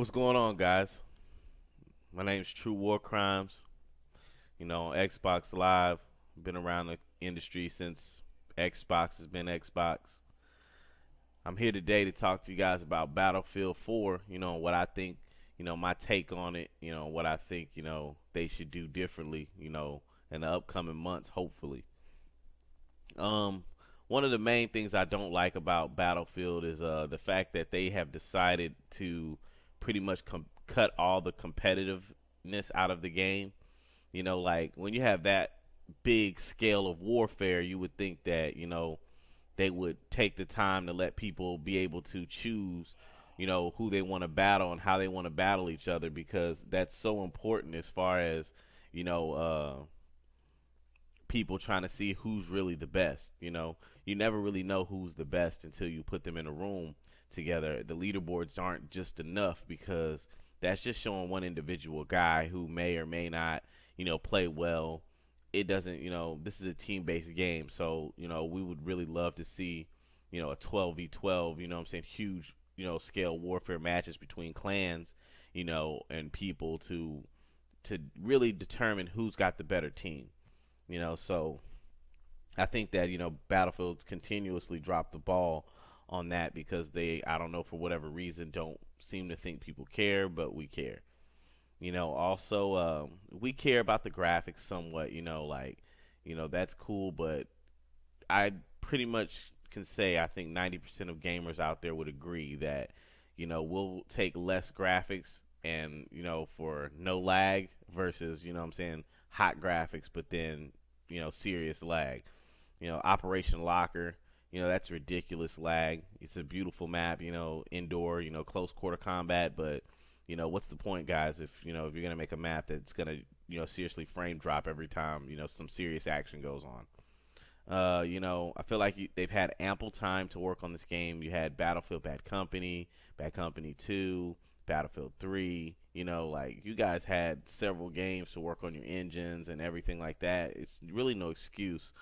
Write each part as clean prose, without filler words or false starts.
What's going on, guys? My name's True Warcrimes. On Xbox Live. Been around the industry since Xbox has been Xbox. I'm here today to talk to you guys about Battlefield 4. What I think, my take on it, what I think, they should do differently, in the upcoming months, hopefully. Um, One of the main things I don't like about Battlefield is the fact that they have decided to pretty much cut all the competitiveness out of the game. Like when you have that big scale of warfare, you would think that they would take the time to let people be able to choose, who they want to battle and how they want to battle each other, because that's so important as far as you know. People trying to see who's really the best. You never really know who's the best until you put them in a room together. The leaderboards aren't just enough, because that's just showing one individual guy who may or may not, play well. It doesn't, this is a team-based game, so we would really love to see, a 12v12, what I'm saying, huge, scale warfare matches between clans, and people to really determine who's got the better team. So I think that Battlefield's continuously drop the ball on that, because they, I don't know, for whatever reason, don't seem to think people care, but we care. Also, we care about the graphics somewhat. That's cool, but I pretty much can say I think 90% of gamers out there would agree that we'll take less graphics and for no lag versus what I'm saying, hot graphics but then serious lag. Operation Locker, that's ridiculous lag. It's a beautiful map, indoor, close quarter combat, but what's the point, guys, if if you're gonna make a map that's gonna seriously frame drop every time some serious action goes on. I feel like they've had ample time to work on this game. You had Battlefield Bad Company, Bad Company 2, Battlefield 3. Like you guys had several games to work on your engines and everything like that. It's really no excuse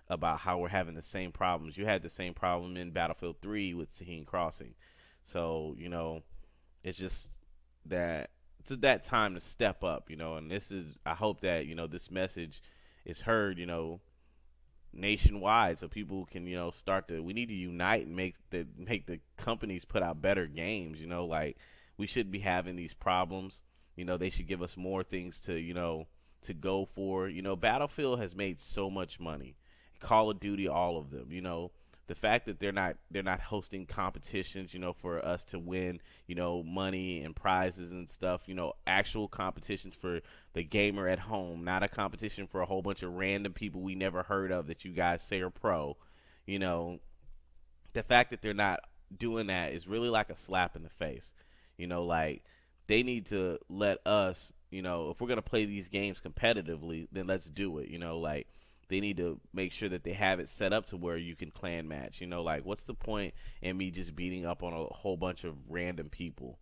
about how we're having the same problems. You had the same problem in Battlefield 3 with Sahin Crossing. So, it's just that it's that time to step up, and this is, I hope that, this message is heard, nationwide, so people can start to, we need to unite and make the companies put out better games. Like we should be having these problems. They should give us more things to go for. Battlefield has made so much money. Call of Duty, all of them. The fact that they're not hosting competitions, for us to win, money and prizes and stuff, actual competitions for the gamer at home, not a competition for a whole bunch of random people we never heard of that you guys say are pro. The fact that they're not doing that is really like a slap in the face. Like they need to let us, if we're gonna play these games competitively, then let's do it. Like they need to make sure that they have it set up to where you can clan match. Like what's the point in me just beating up on a whole bunch of random people?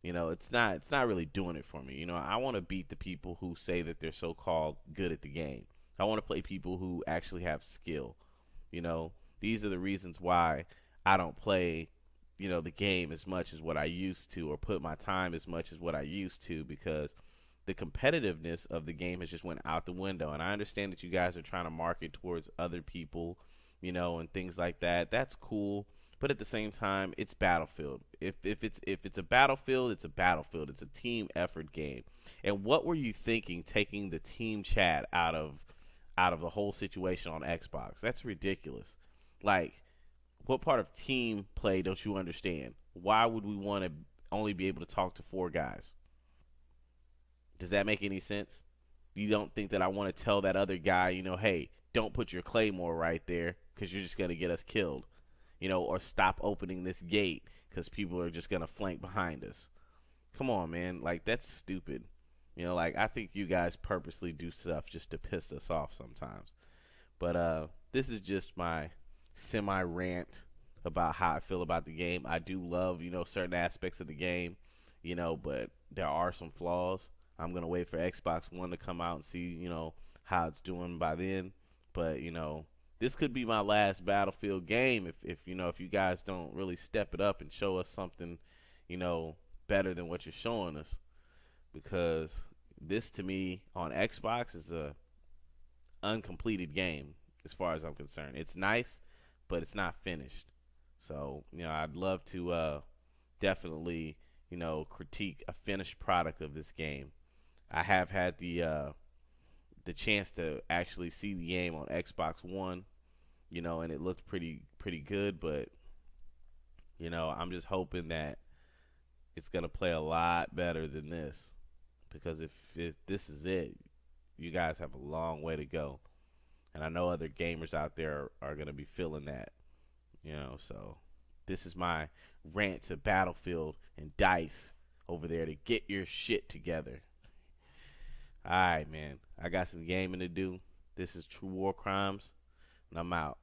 It's not really doing it for me. I want to beat the people who say that they're so called good at the game. I want to play people who actually have skill. These are the reasons why I don't play the game as much as what I used to, or put my time as much as what I used to, because the competitiveness of the game has just went out the window. And I understand that you guys are trying to market towards other people, and things like that. That's cool, but at the same time, it's Battlefield. If it's a Battlefield, it's a Battlefield. It's a team effort game. And what were you thinking taking the team chat out of the whole situation on Xbox? That's ridiculous. Like, what part of team play don't you understand? Why would we want to only be able to talk to 4 guys? Does that make any sense? You don't think that I want to tell that other guy, hey, don't put your claymore right there because you're just going to get us killed, or stop opening this gate because people are just going to flank behind us. Come on, man. Like, that's stupid. Like, I think you guys purposely do stuff just to piss us off sometimes. But this is just my semi-rant about how I feel about the game. I do love, certain aspects of the game, but there are some flaws. I'm going to wait for Xbox One to come out and see, how it's doing by then. But, this could be my last Battlefield game if you guys don't really step it up and show us something, better than what you're showing us, because this to me on Xbox is a uncompleted game as far as I'm concerned. It's nice, but it's not finished. So, I'd love to definitely, critique a finished product of this game. I have had the chance to actually see the game on Xbox One, and it looked pretty good, but I'm just hoping that it's gonna play a lot better than this, because if this is it, you guys have a long way to go, and I know other gamers out there are gonna be feeling that, So this is my rant to Battlefield and DICE over there to get your shit together. All right, man. I got some gaming to do. This is True War Crimes, and I'm out.